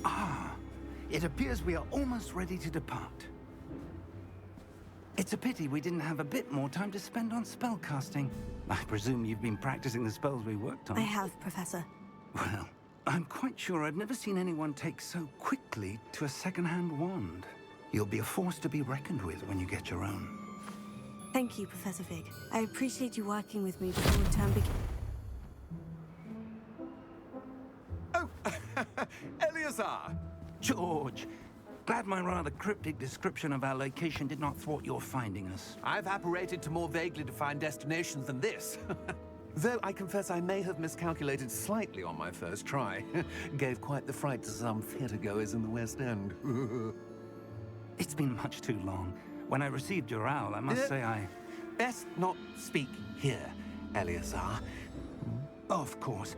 Ah, it appears we are almost ready to depart. It's a pity we didn't have a bit more time to spend on spellcasting. I presume you've been practicing the spells we worked on. I have, Professor. Well, I'm quite sure I've never seen anyone take so quickly to a second-hand wand. You'll be a force to be reckoned with when you get your own. Thank you, Professor Fig. I appreciate you working with me before the term begins. Oh, Eleazar! George, glad my rather cryptic description of our location did not thwart your finding us. I've apparated to more vaguely defined destinations than this. Though I confess I may have miscalculated slightly on my first try. Gave quite the fright to some theatre-goers in the West End. It's been much too long. When I received your owl, I must say I... Best not speak here, Eleazar. Of course.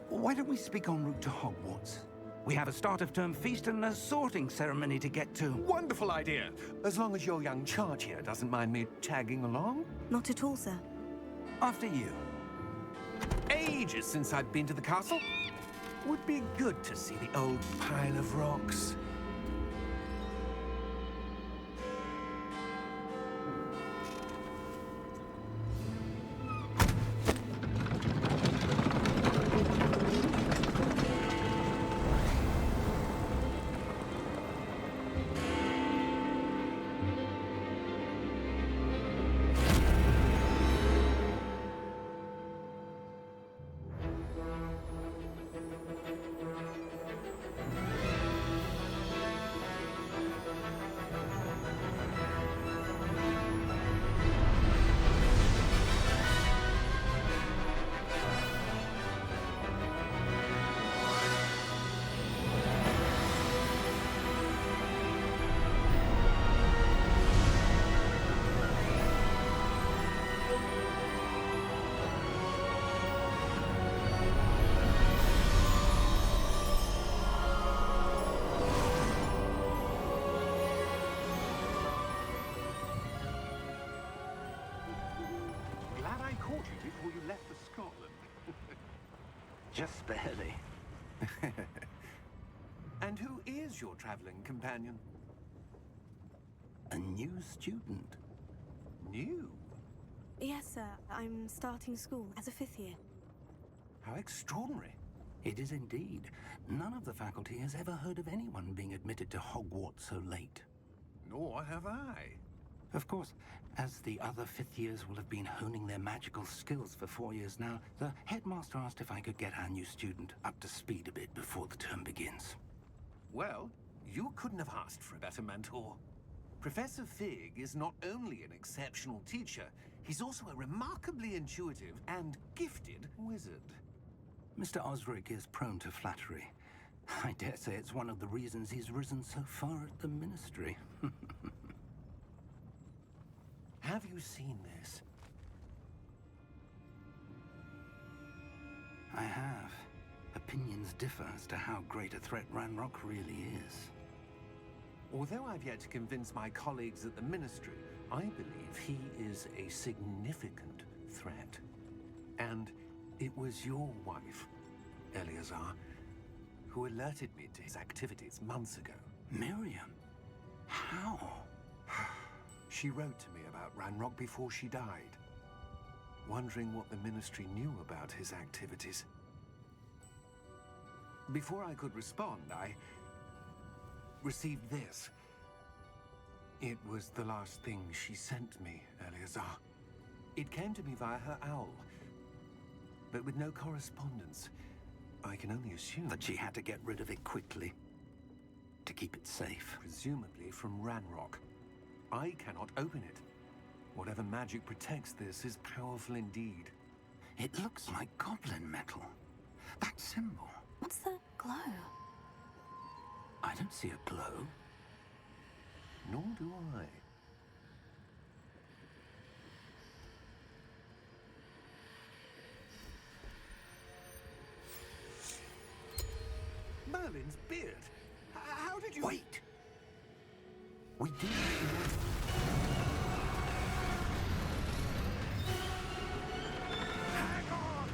Why don't we speak en route to Hogwarts? We have a start-of-term feast and a sorting ceremony to get to. Wonderful idea! As long as your young charge here doesn't mind me tagging along. Not at all, sir. After you. Ages since I've been to the castle. Would be good to see the old pile of rocks. Before you left for Scotland. Just barely. And who is your traveling companion? A new student. New? Yes, sir. I'm starting school as a 5th year. How extraordinary. It is indeed. None of the faculty has ever heard of anyone being admitted to Hogwarts so late. Nor have I. Of course, as the other 5th years will have been honing their magical skills for 4 years now, the headmaster asked if I could get our new student up to speed a bit before the term begins. Well, you couldn't have asked for a better mentor. Professor Fig is not only an exceptional teacher, he's also a remarkably intuitive and gifted wizard. Mr. Osric is prone to flattery. I dare say it's one of the reasons he's risen so far at the Ministry. Have you seen this? I have. Opinions differ as to how great a threat Ranrock really is. Although I've yet to convince my colleagues at the Ministry, I believe he is a significant threat. And it was your wife, Eleazar, who alerted me to his activities months ago. Miriam? How? She wrote to me about Ranrock before she died, wondering what the Ministry knew about his activities. Before I could respond, I received this. It was the last thing she sent me, Eleazar. It came to me via her owl, but with no correspondence. I can only assume That she had to get rid of it quickly, to keep it safe. presumably from Ranrock. I cannot open it. Whatever magic protects this is powerful indeed. It looks like goblin metal. That symbol. What's the glow? I don't see a glow. Nor do I. Merlin's beard. How did you... Wait! We did. Hang on!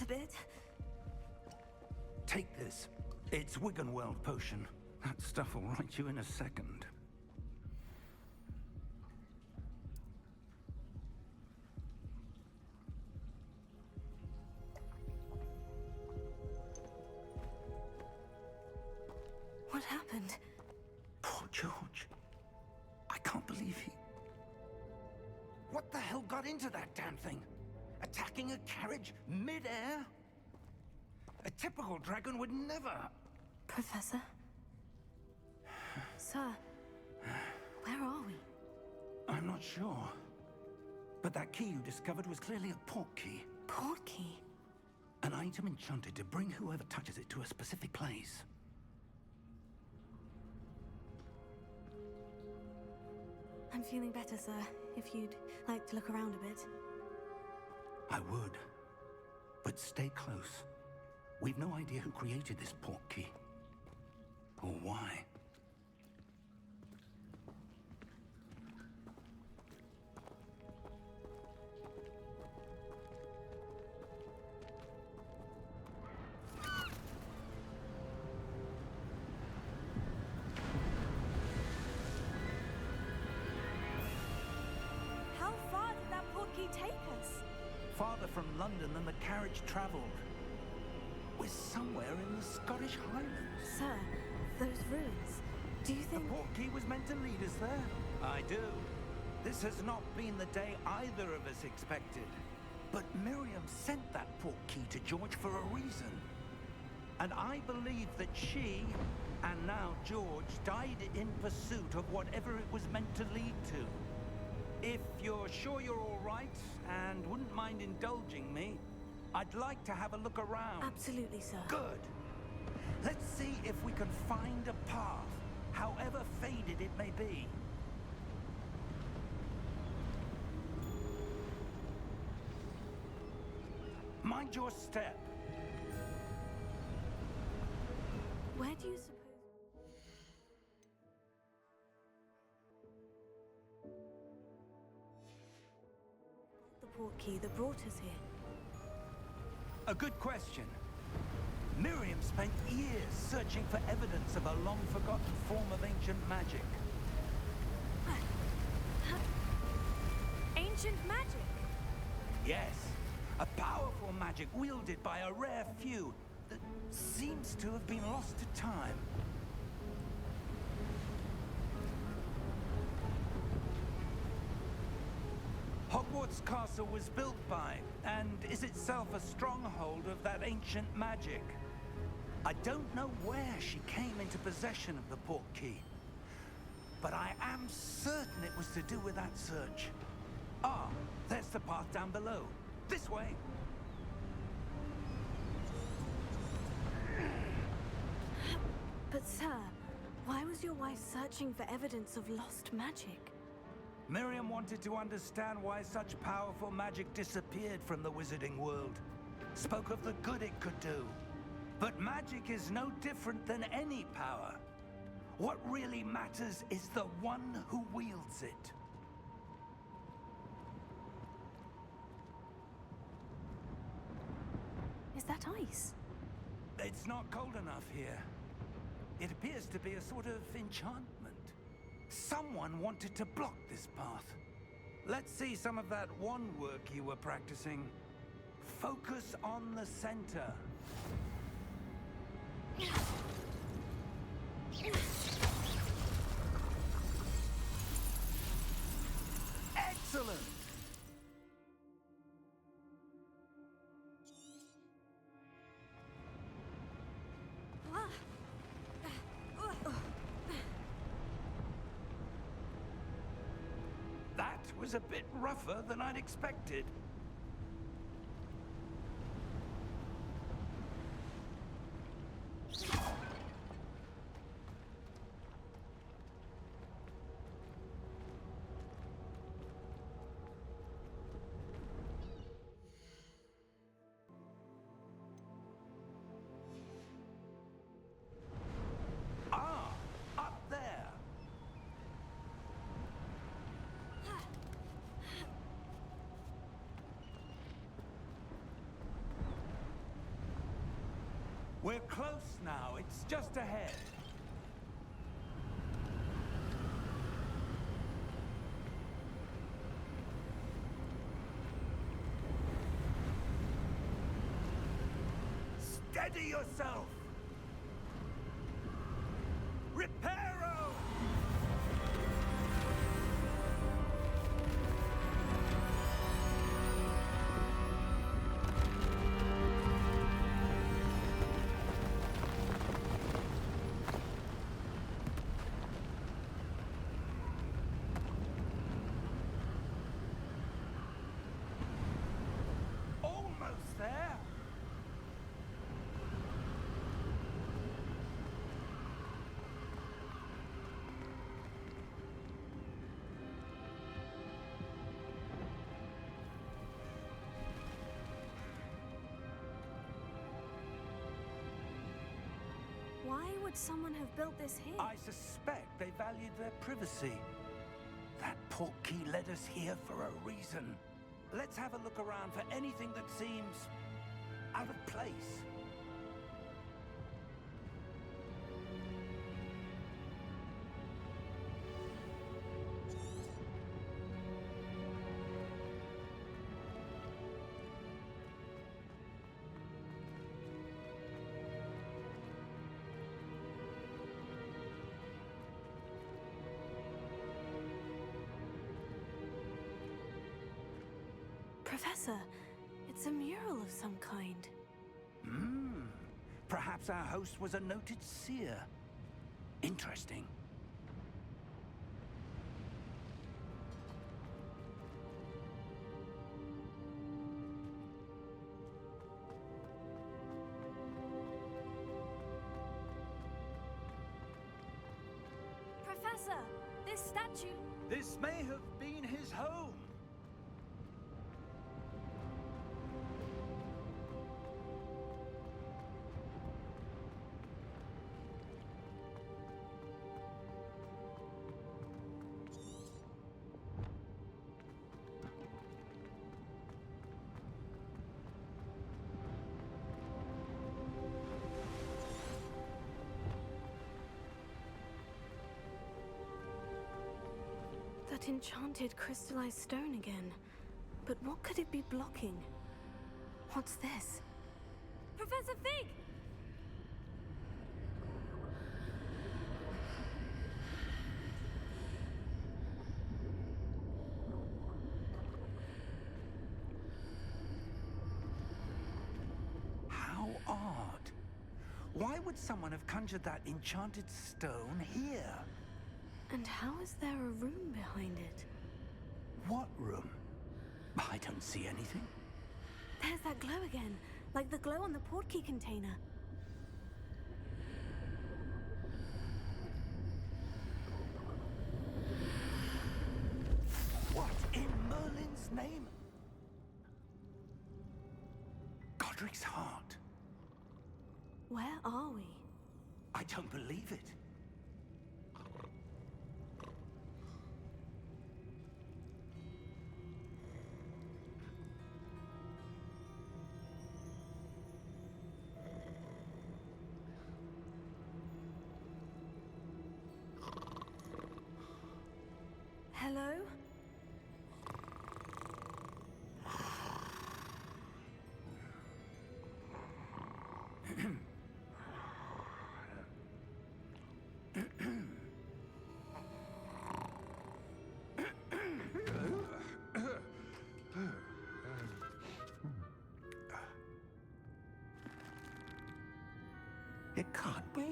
bit. Take this. It's Wiggenweld potion. That stuff will right you in a second. What happened? Poor George. I can't believe he... What the hell got into that damn thing? Attacking a carriage mid-air? A typical dragon would never... Professor? Sir, where are we? I'm not sure. But that key you discovered was clearly a port key. Port key? An item enchanted to bring whoever touches it to a specific place. I'm feeling better, sir. If you'd like to look around a bit. I would. But stay close. We've no idea who created this port key. Or why. How far did that port key take us? Farther from London than the carriage traveled. We're somewhere in the Scottish Highlands. Sir, those ruins. Do you The think... port key was meant to lead us there? I do. This has not been the day either of us expected. But Miriam sent that port key to George for a reason. And I believe that she, and now George, died in pursuit of whatever it was meant to lead to. If you're sure you're all right and wouldn't mind indulging me, I'd like to have a look around. Absolutely, sir. Good. Let's see if we can find a path, however faded it may be. Mind your step. Where do you suppose... The port key that brought us here. A good question. Miriam spent years searching for evidence of a long-forgotten form of ancient magic. Ancient magic? Yes, a powerful magic wielded by a rare few that seems to have been lost to time. Hogwarts Castle was built by, and is itself a stronghold of that ancient magic. I don't know where she came into possession of the port key, but I am certain it was to do with that search. Ah, there's the path down below. This way. But sir, why was your wife searching for evidence of lost magic? Miriam wanted to understand why such powerful magic disappeared from the wizarding world. Spoke of the good it could do. But magic is no different than any power. What really matters is the one who wields it. Is that ice? It's not cold enough here. It appears to be a sort of enchantment. Someone wanted to block this path. Let's see some of that wand work you were practicing. Focus on the center. Excellent! That was a bit rougher than I'd expected. Ah, up there. We're close now. It's just ahead. Steady yourself! Reparo! Almost there! Why would someone have built this here? I suspect they valued their privacy. That portkey led us here for a reason. Let's have a look around for anything that seems out of place. Professor, it's a mural of some kind. Perhaps our host was a noted seer. Interesting. Professor, this statue... This may have been his home. That enchanted crystallized stone again. But what could it be blocking? What's this? Professor Fig! How odd. Why would someone have conjured that enchanted stone here? And how is there a room behind it? What room? I don't see anything. There's that glow again, like the glow on the portkey container. What in Merlin's name? Godric's heart. Where are we? I don't believe it. Hello? It can't be.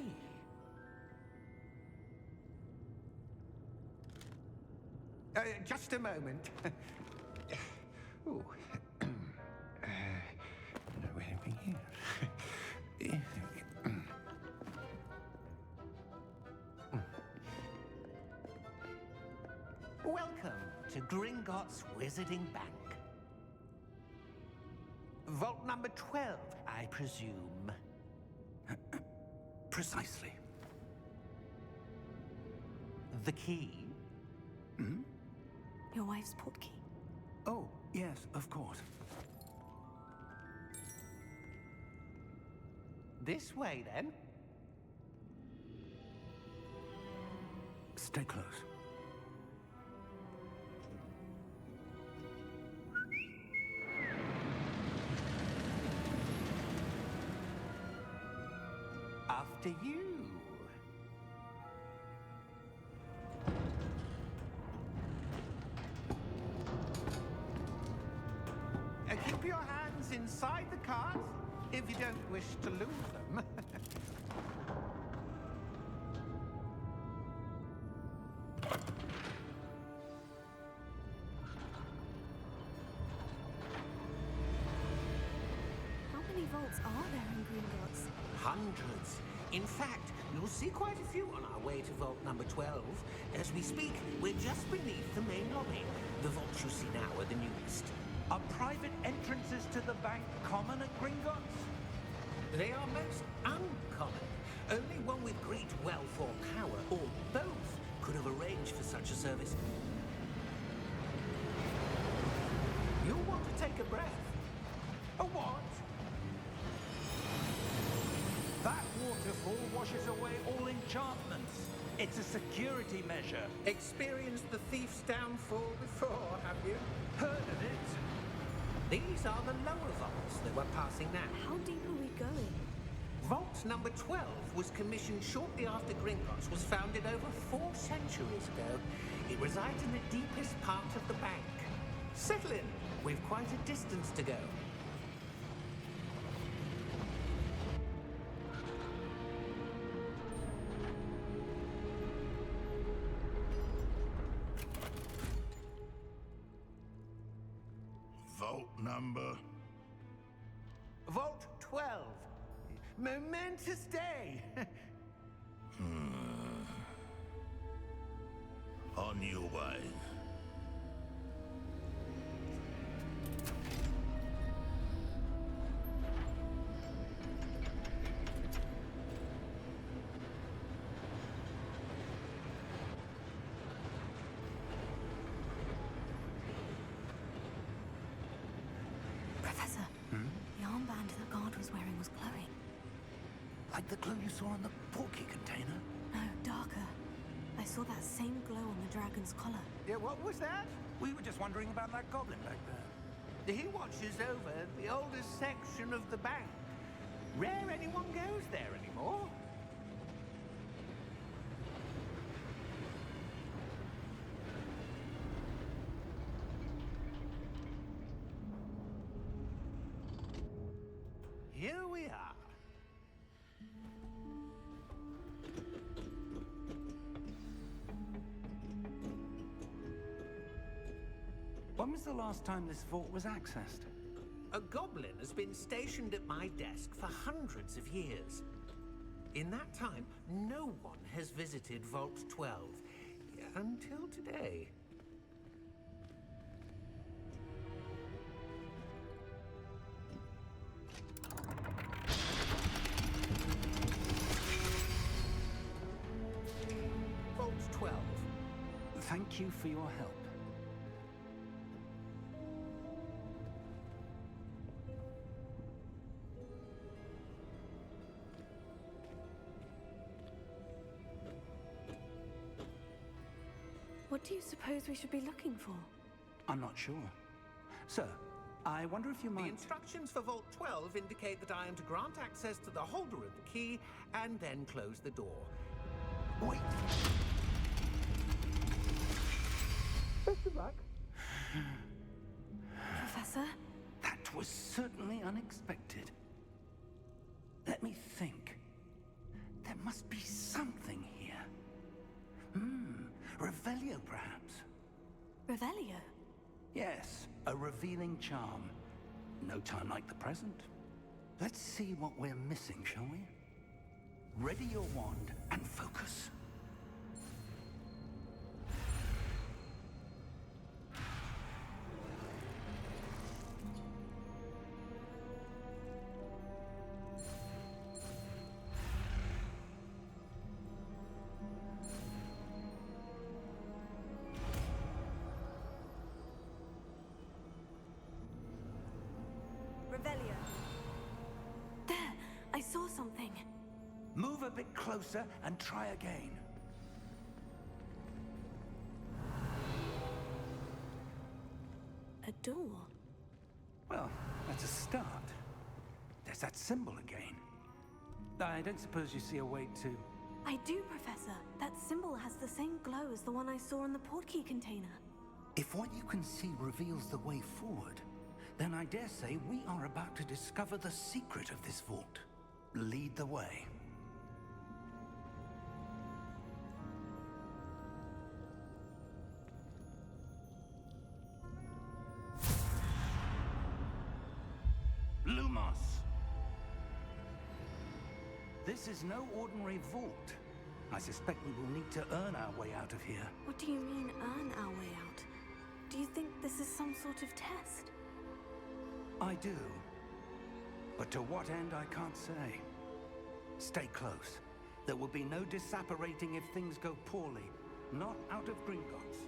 Just a moment. Oh. Where are we here? Welcome to Gringotts Wizarding Bank. Vault number 12, I presume. Precisely. The key? Your wife's portkey. Oh, yes, of course. This way, then. Stay close. After you. Keep your hands inside the cart if you don't wish to lose them. How many vaults are there in Gringotts? Hundreds. In fact, you'll see quite a few on our way to vault number 12. As we speak, we're just beneath the main lobby. The vaults you see now are the newest. Are private entrances to the bank common at Gringotts? They are most uncommon. Only one with great wealth or power, or both, could have arranged for such a service. You'll want to take a breath. A what? That waterfall washes away all enchantments. It's a security measure. Experienced the thief's downfall before, have you? Heard of it? These are the lower vaults that we're passing now. How deep are we going? Vault number 12 was commissioned shortly after Gringotts was founded over 4 centuries ago. It resides in the deepest part of the bank. Settle in. We've quite a distance to go. Vault number. Vault 12. Momentous day. On your way. Professor, the armband the guard was wearing was glowing. Like the glow you saw on the porky container? No, darker. I saw that same glow on the dragon's collar. Yeah, what was that? We were just wondering about that goblin back there. He watches over the oldest section of the bank. Rare anyone goes there anymore. Here we are. When was the last time this vault was accessed? A goblin has been stationed at my desk for hundreds of years. In that time, no one has visited Vault 12 until today. Vault 12. Thank you for your help. What do you suppose we should be looking for? I'm not sure. Sir, I wonder if you The might... instructions for Vault 12 indicate that I am to grant access to the holder of the key and then close the door. Wait! Best of luck. Professor? That was certainly unexpected. Let me think. There must be something here. Revelio, perhaps? Revelio? Yes, a revealing charm. No time like the present. Let's see what we're missing, shall we? Ready your wand and focus. Revelio. There! I saw saw something. Move a bit closer and try again. A door. Well, that's a start. There's that symbol again. I don't suppose you see a way to... I do, Professor. That symbol has the same glow as the one I saw in the portkey container. If what you can see reveals the way forward, then I dare say we are about to discover the secret of this vault. Lead the way. Lumos! This is no ordinary vault. I suspect we will need to earn our way out of here. What do you mean, earn our way out? Do you think this is some sort of test? I do. But to what end, I can't say. Stay close. There will be no disapparating if things go poorly. Not out of Gringotts.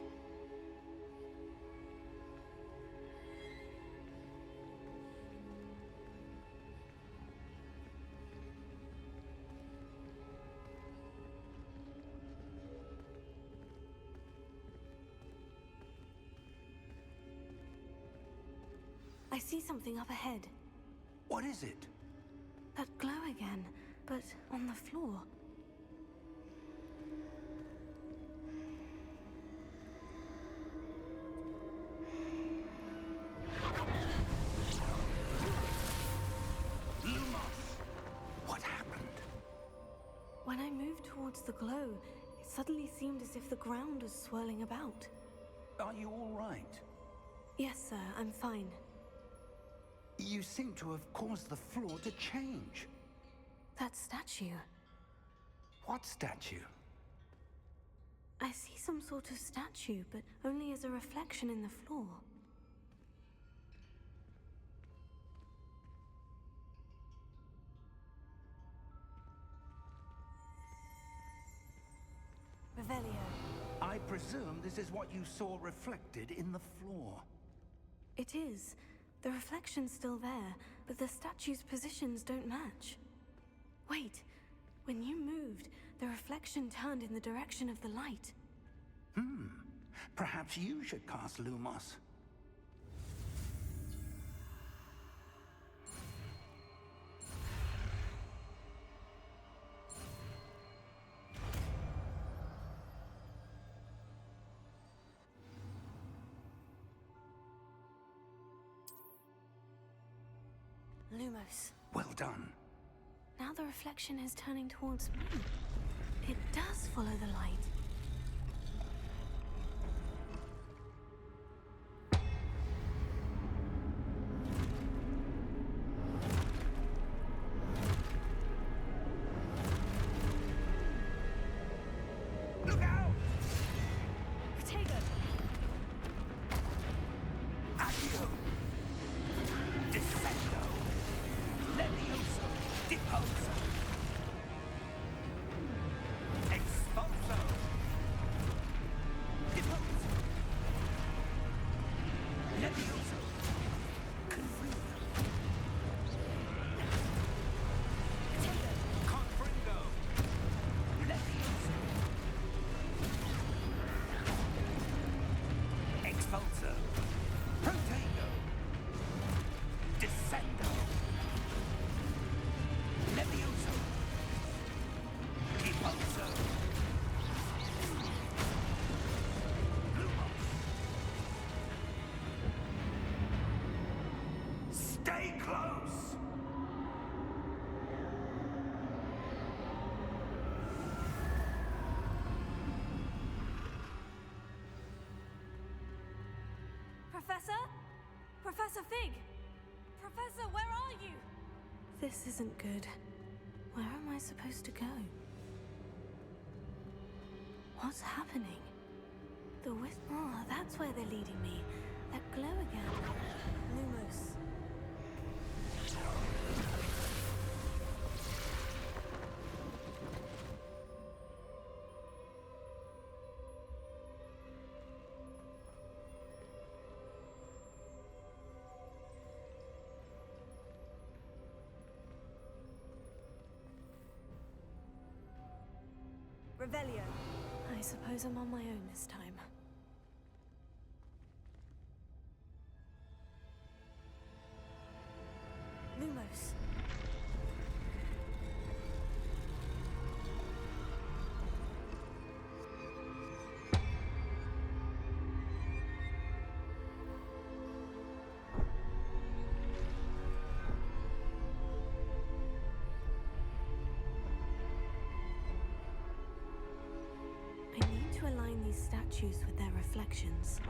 I see something up ahead. What is it? That glow again, but on the floor. Lumos! What happened? When I moved towards the glow, it suddenly seemed as if the ground was swirling about. Are you all right? Yes, sir, I'm fine. You seem to have caused the floor to change. That statue. What statue? I see some sort of statue, but only as a reflection in the floor. Revelio. I presume this is what you saw reflected in the floor. It is. The reflection's still there, but the statue's positions don't match. Wait. When you moved, the reflection turned in the direction of the light. Perhaps you should cast Lumos. Lumos. Well done. Now the reflection is turning towards me. It does follow the light. Look out! Protego! Accio! Defendo! Levioso! Deposo! Expulso! Deposo! Levioso! Confringo! Protego! Confringo! Levioso! Expulso! Protego! Descendo! Levioso! Expulso! Lumos! Stay close! Professor? Professor Fig! Professor, where are you? This isn't good. Where am I supposed to go? What's happening? The wisp... Oh, that's where they're leading me. That glow again. Lumos. Revelio. I suppose I'm on my own this time. Lumos. I need to align these statues with their reflections.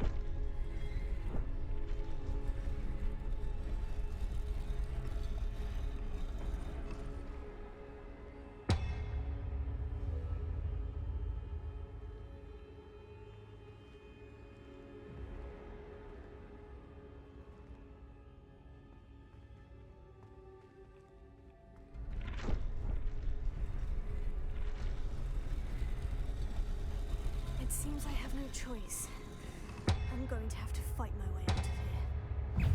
It seems I have no choice. I'm going to have to fight my way out of here.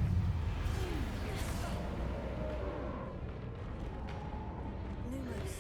Lumos.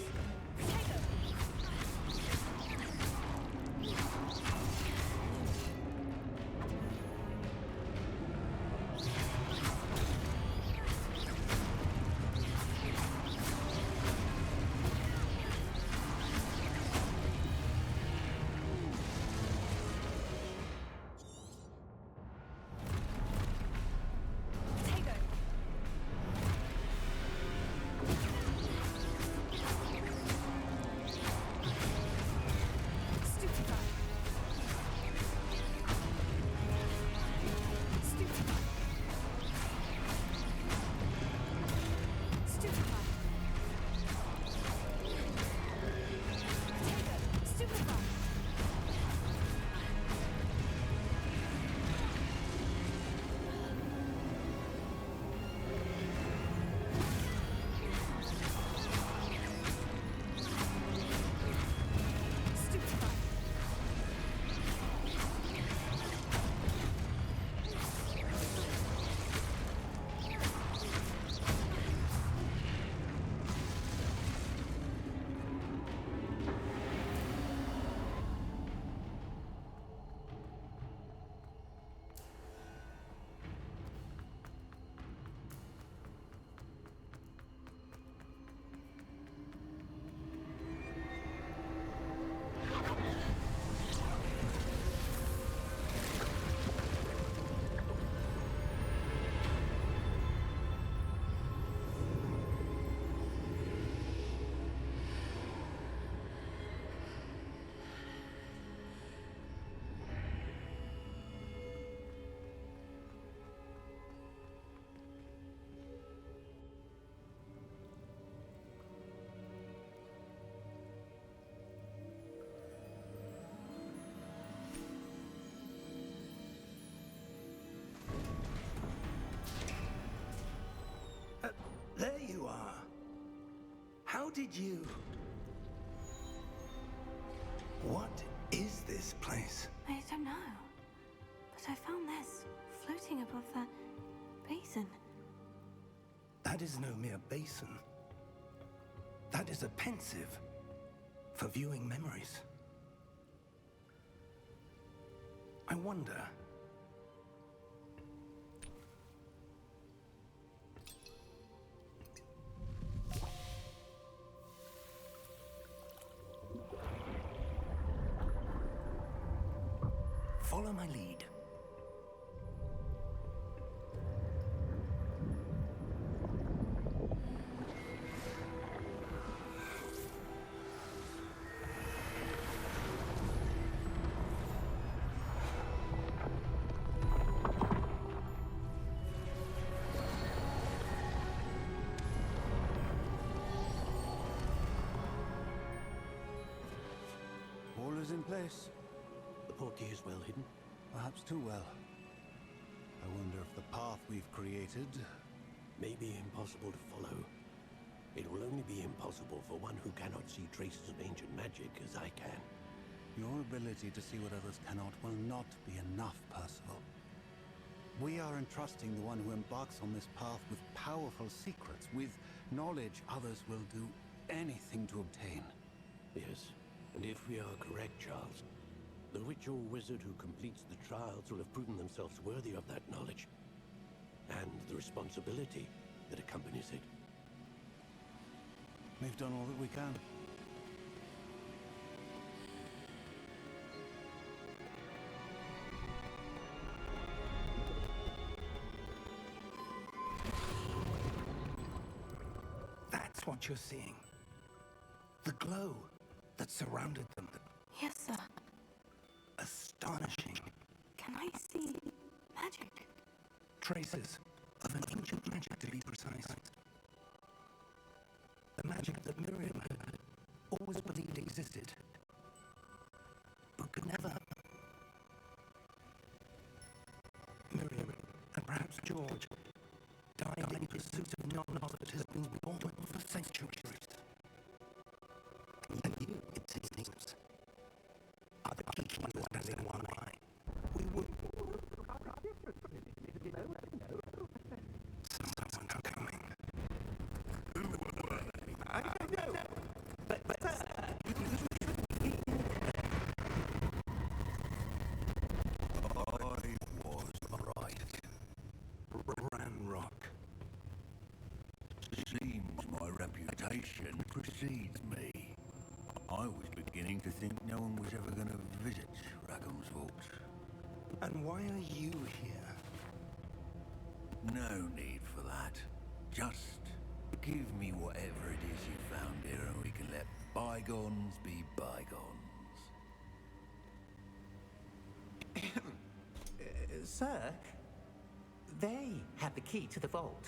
There you are. How did you... What is this place? I don't know. But I found this floating above that basin. That is no mere basin. That is a pensive for viewing memories. I wonder... Follow my lead. All is in place. The portkey is well hidden. Perhaps too well. I wonder if the path we've created... May be impossible to follow. It will only be impossible for one who cannot see traces of ancient magic as I can. Your ability to see what others cannot will not be enough, Percival. We are entrusting the one who embarks on this path with powerful secrets, with knowledge others will do anything to obtain. Yes, and And if we are correct, Charles, the ritual wizard who completes the trials will have proven themselves worthy of that knowledge and the responsibility that accompanies it. We've done all that we can. That's what you're seeing. The glow that surrounded them. Yes, sir. Astonishing. Can I see magic? Traces of an ancient magic, to be precise. The magic that Miriam had always believed existed, but could never. Miriam, and perhaps George, died in pursuit of knowledge that has been born for centuries. And you, it seems, are the key to understanding why we would. Someone coming. I don't know. But I was right. Ranrock. Seems my reputation precedes me. I was beginning to think no one was ever going to visit Rackham's vault. And why are you here? No need for that. Just give me whatever it is you found here and we can let bygones be bygones. Sir, they had the key to the vault.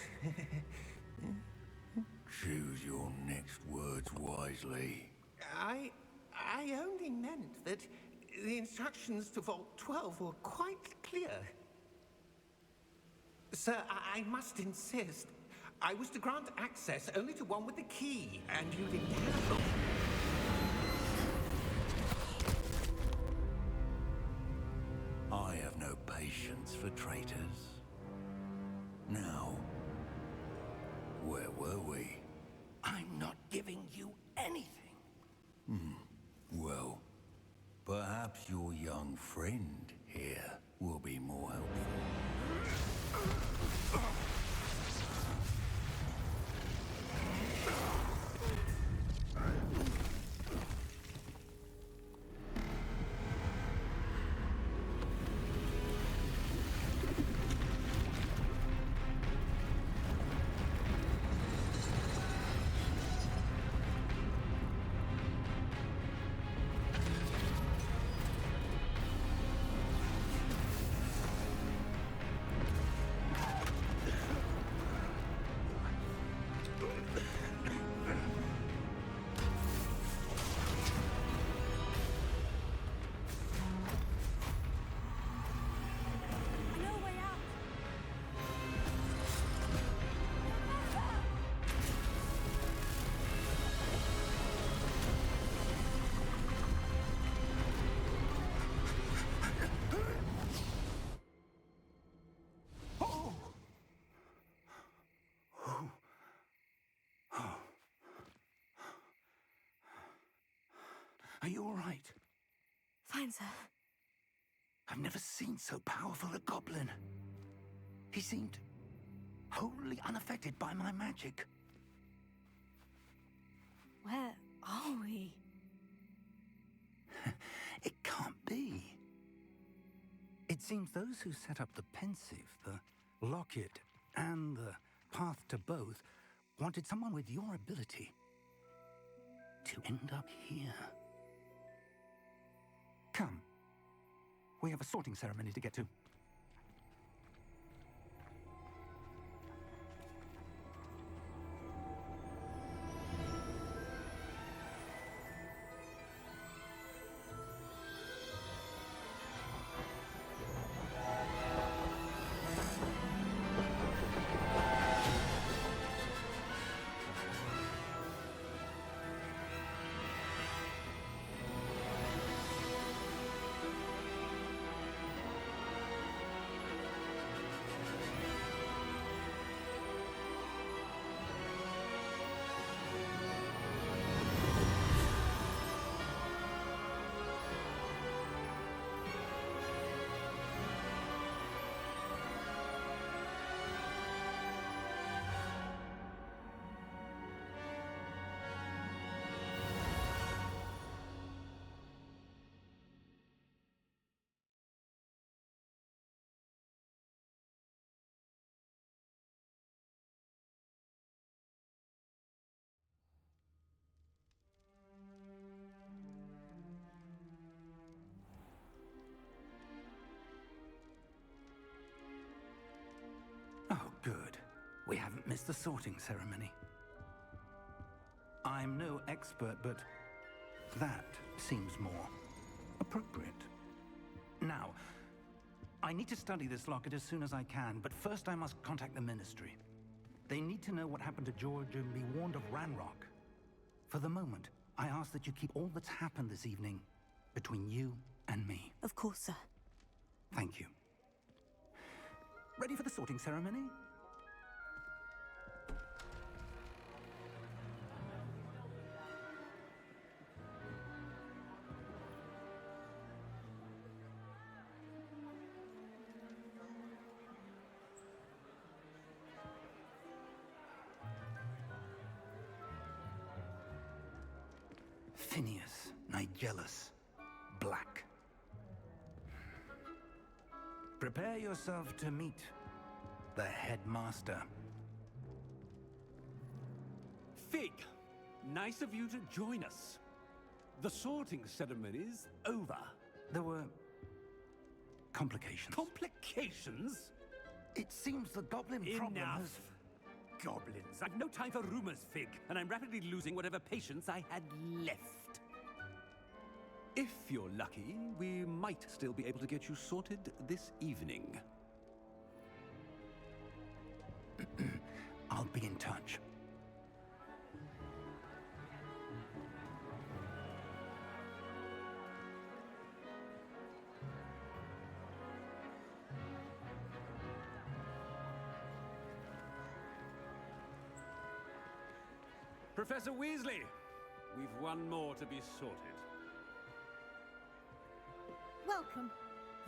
Choose your next words wisely. I only meant that the instructions to Vault 12 were quite clear. Sir, I must insist. I was to grant access only to one with the key, and you didn't have. I have no patience for traitors. Now, where were we? I'm not giving you anything. Well, perhaps your young friend here will be more helpful. No way out. Are you all right? Fine, sir. I've never seen so powerful a goblin. He seemed wholly unaffected by my magic. Where are we? It can't be. It seems those who set up the pensive, the locket, and the path to both wanted someone with your ability to end up here. Come. We have a sorting ceremony to get to. Good. We haven't missed the sorting ceremony. I'm no expert, but that seems more appropriate. Now, I need to study this locket as soon as I can, but first I must contact the Ministry. They need to know what happened to George and be warned of Ranrock. For the moment, I ask that you keep all that's happened this evening between you and me. Of course, sir. Thank you. Ready for the sorting ceremony? Phineas, Nigellus, Black. Prepare yourself to meet the headmaster. Fig, nice of you to join us. The sorting ceremony's over. There were complications. Complications? It seems the goblin problem Enough. has... Goblins. I've no time for rumors, Fig, and I'm rapidly losing whatever patience I had left. If you're lucky, we might still be able to get you sorted this evening. I'll be in touch. Professor Weasley, we've one more to be sorted. Welcome.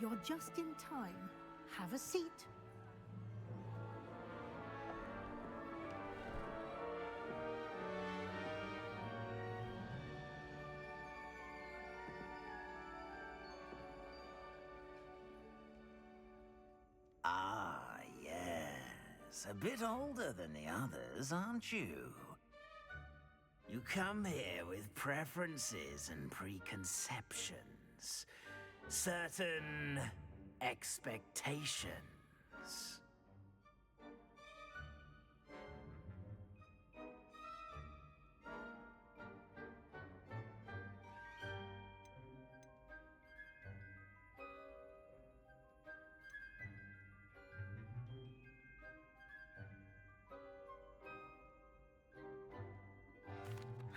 You're just in time. Have a seat. Ah, yes. A bit older than the others, aren't you? You come here with preferences and preconceptions. Certain expectations.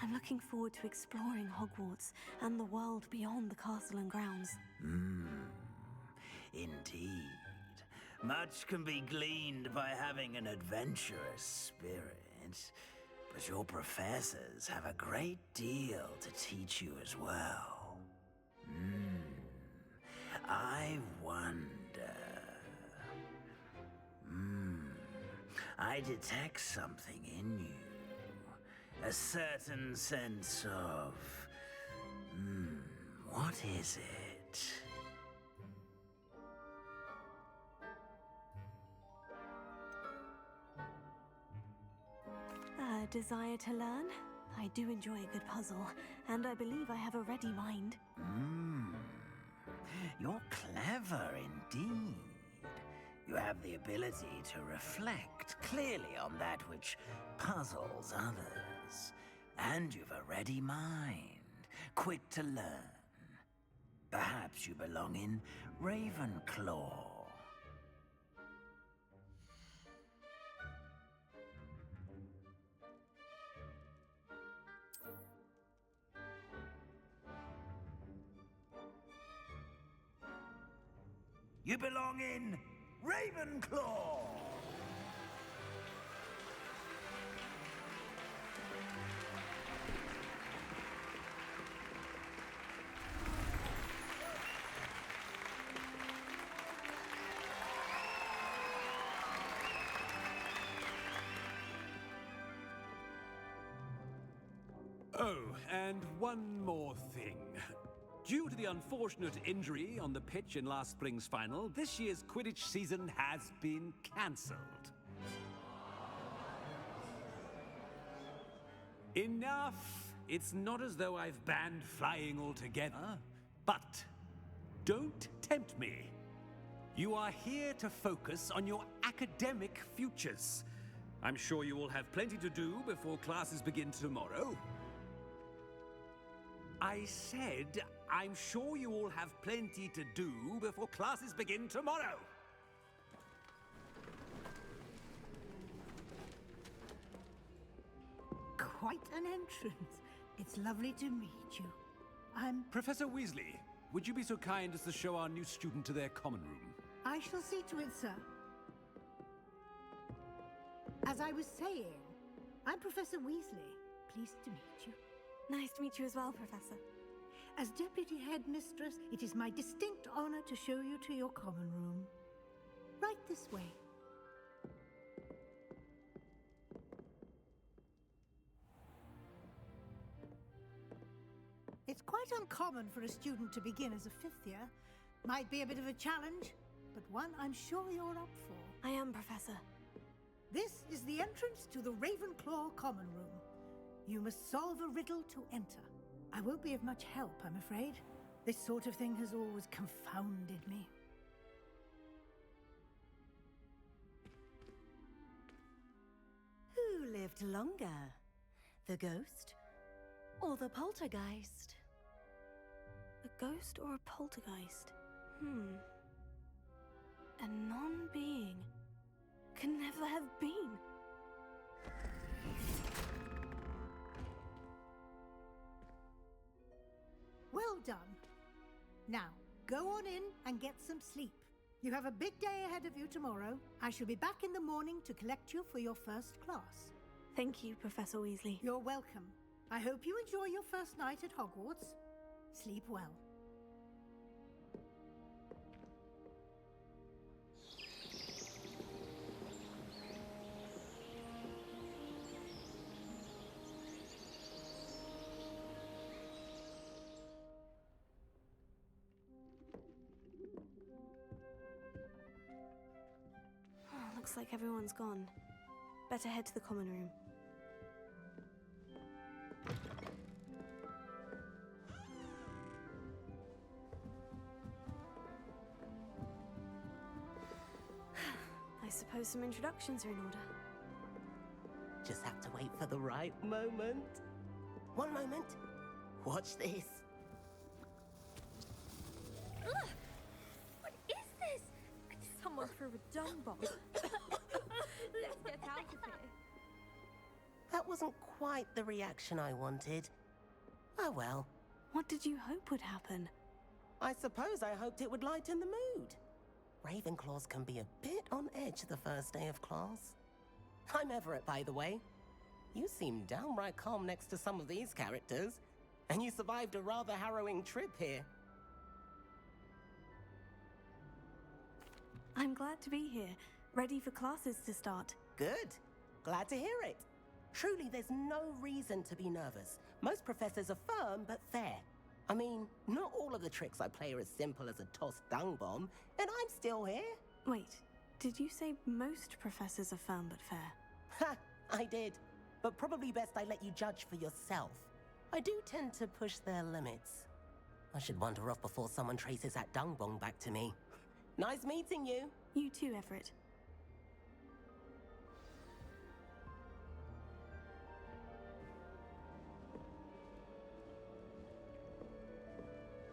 I'm looking forward to exploring Hogwarts and the world beyond the castle and grounds. Indeed. Much can be gleaned by having an adventurous spirit. But your professors have a great deal to teach you as well. I wonder... I detect something in you. A certain sense of... what is it? A desire to learn? I do enjoy a good puzzle, and I believe I have a ready mind. You're clever indeed. You have the ability to reflect clearly on that which puzzles others. And you've a ready mind, quick to learn. Perhaps you belong in Ravenclaw. You belong in Ravenclaw! Oh, and one more thing. Due to the unfortunate injury on the pitch in last spring's final, this year's Quidditch season has been cancelled. Enough! It's not as though I've banned flying altogether, but don't tempt me. You are here to focus on your academic futures. I'm sure you will have plenty to do before classes begin tomorrow. I said, I'm sure you all have plenty to do before classes begin tomorrow. Quite an entrance. It's lovely to meet you. I'm... Professor Weasley, would you be so kind as to show our new student to their common room? I shall see to it, sir. As I was saying, I'm Professor Weasley. Pleased to meet you. Nice to meet you as well, Professor. As Deputy Headmistress, it is my distinct honor to show you to your common room. Right this way. It's quite uncommon for a student to begin as a fifth year. Might be a bit of a challenge, but one I'm sure you're up for. I am, Professor. This is the entrance to the Ravenclaw common room. You must solve a riddle to enter. I won't be of much help, I'm afraid. This sort of thing has always confounded me. Who lived longer? The ghost or the poltergeist? A ghost or a poltergeist? A non-being can never have been. Well done. Now, go on in and get some sleep. You have a big day ahead of you tomorrow. I shall be back in the morning to collect you for your first class. Thank you, Professor Weasley. You're welcome. I hope you enjoy your first night at Hogwarts. Sleep well. Looks like everyone's gone. Better head to the common room. I suppose some introductions are in order. Just have to wait for the right moment. One moment. Watch this. Ugh! What is this? Someone threw a dung bomb. Let's get out of here. That wasn't quite the reaction I wanted. Oh well. What did you hope would happen? I suppose I hoped it would lighten the mood. Ravenclaws can be a bit on edge the first day of class. I'm Everett, by the way. You seem downright calm next to some of these characters, and you survived a rather harrowing trip here. I'm glad to be here, ready for classes to start. Good. Glad to hear it. Truly, there's no reason to be nervous. Most professors are firm but fair. I mean, not all of the tricks I play are as simple as a tossed dung bomb, and I'm still here. Wait, did you say most professors are firm but fair? Ha! I did. But probably best I let you judge for yourself. I do tend to push their limits. I should wander off before someone traces that dung bomb back to me. Nice meeting you. You too, Everett.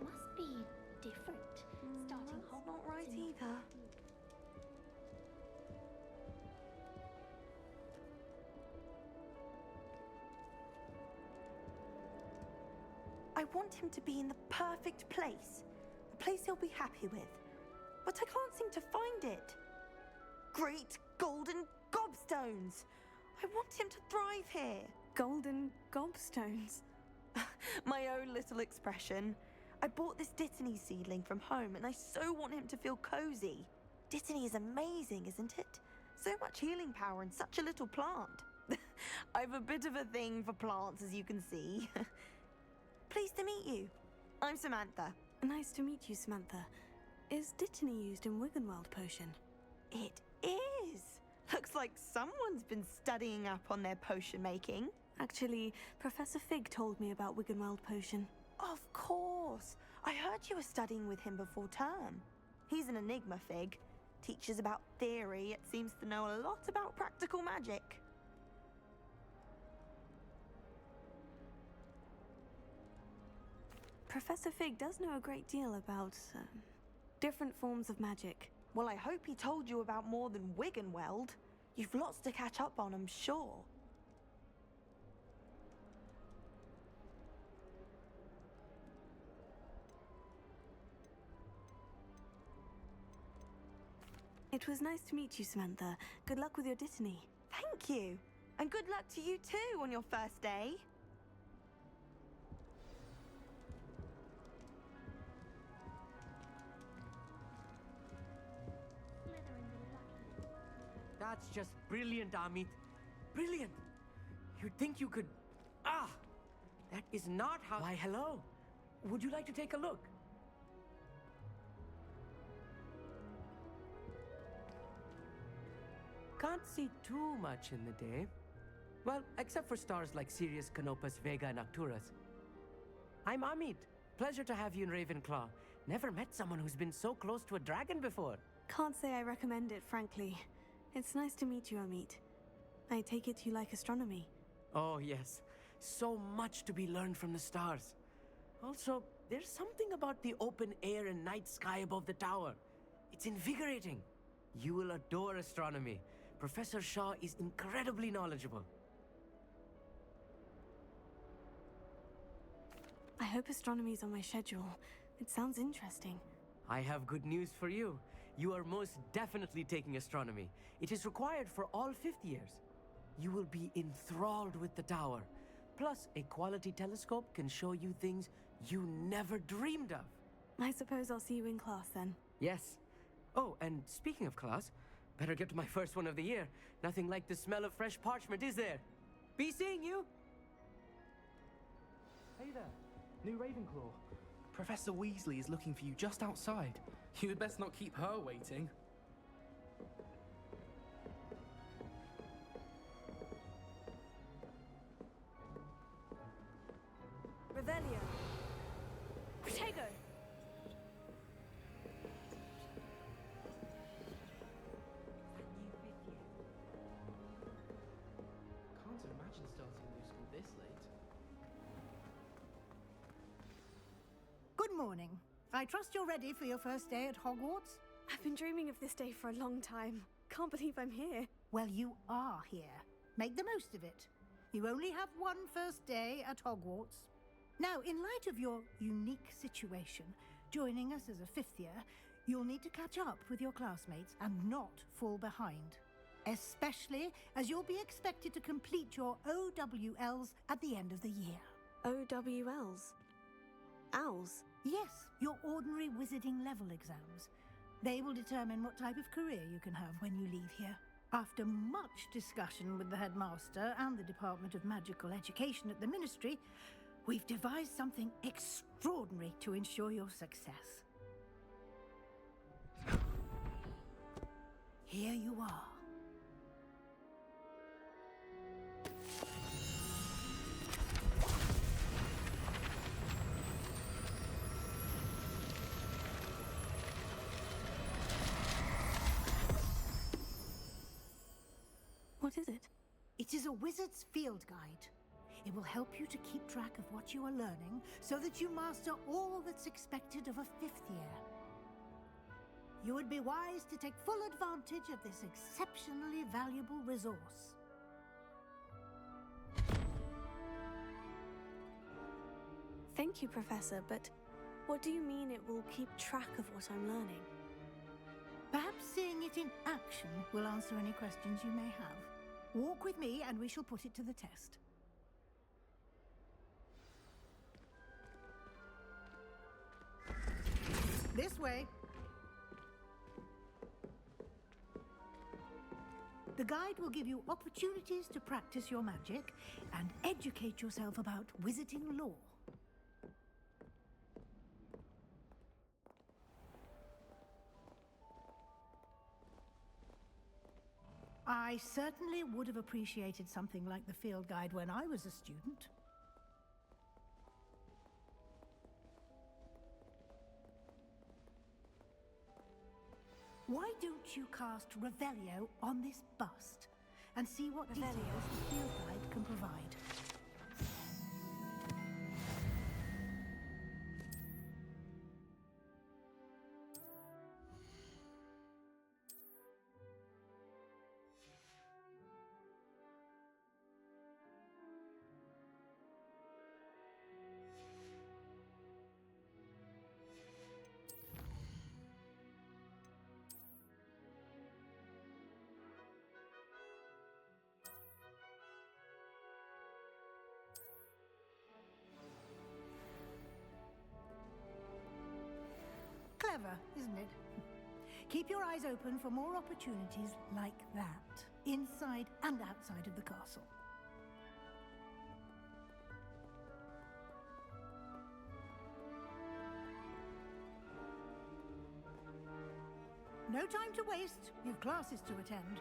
Must be different. Starting That's not right either. I want him to be in the perfect place. A place he'll be happy with. But I can't seem to find it. Great golden gobstones! I want him to thrive here. Golden gobstones. My own little expression. I bought this Dittany seedling from home and I so want him to feel cozy. Dittany is amazing, isn't it? So much healing power in such a little plant. I've a bit of a thing for plants, as you can see. Pleased to meet you. I'm Samantha. Nice to meet you, Samantha. Is Dittany used in Wiggenweld potion? It is. Looks like someone's been studying up on their potion making. Actually, Professor Fig told me about Wiggenweld potion. Of course. I heard you were studying with him before term. He's an enigma fig. Teaches about theory, it seems to know a lot about practical magic. Professor Fig does know a great deal about different forms of magic. Well, I hope he told you about more than Wiggenweld. You've lots to catch up on, I'm sure. It was nice to meet you, Samantha. Good luck with your Dittany. Thank you. And good luck to you too on your first day. That's just brilliant, Amit. Brilliant! You'd think you could... Ah! That is not how... Why, hello. Would you like to take a look? Can't see too much in the day. Well, except for stars like Sirius, Canopus, Vega, and Arcturus. I'm Amit. Pleasure to have you in Ravenclaw. Never met someone who's been so close to a dragon before. Can't say I recommend it, frankly. It's nice to meet you, Amit. I take it you like astronomy. Oh, yes. So much to be learned from the stars. Also, there's something about the open air and night sky above the tower. It's invigorating. You will adore astronomy. Professor Shaw is incredibly knowledgeable. I hope astronomy's on my schedule. It sounds interesting. I have good news for you. You are most definitely taking astronomy. It is required for all fifth years. You will be enthralled with the tower. Plus, a quality telescope can show you things you never dreamed of. I suppose I'll see you in class then. Yes. Oh, and speaking of class, better get to my first one of the year. Nothing like the smell of fresh parchment, is there? Be seeing you! Hey there, new Ravenclaw. Professor Weasley is looking for you just outside. You had best not keep her waiting. Revelio. Protego. Can't imagine starting new school this late. Good morning. I trust you're ready for your first day at Hogwarts? I've been dreaming of this day for a long time. Can't believe I'm here. Well, you are here. Make the most of it. You only have one first day at Hogwarts. Now, in light of your unique situation, joining us as a fifth year, you'll need to catch up with your classmates and not fall behind. Especially as you'll be expected to complete your OWLs at the end of the year. OWLs? Owls? Yes, your ordinary wizarding level exams. They will determine what type of career you can have when you leave here. After much discussion with the headmaster and the Department of Magical Education at the Ministry, we've devised something extraordinary to ensure your success. Here you are. What is it? It is a wizard's field guide. It will help you to keep track of what you are learning so that you master all that's expected of a fifth year. You would be wise to take full advantage of this exceptionally valuable resource. Thank you, Professor, but what do you mean it will keep track of what I'm learning? Perhaps seeing it in action will answer any questions you may have. Walk with me and we shall put it to the test. This way. The guide will give you opportunities to practice your magic and educate yourself about wizarding lore. I certainly would have appreciated something like the field guide when I was a student. Why don't you cast Revelio on this bust and see what details the field guide can provide? Clever, isn't it? Keep your eyes open for more opportunities like that, inside and outside of the castle. No time to waste. You've classes to attend.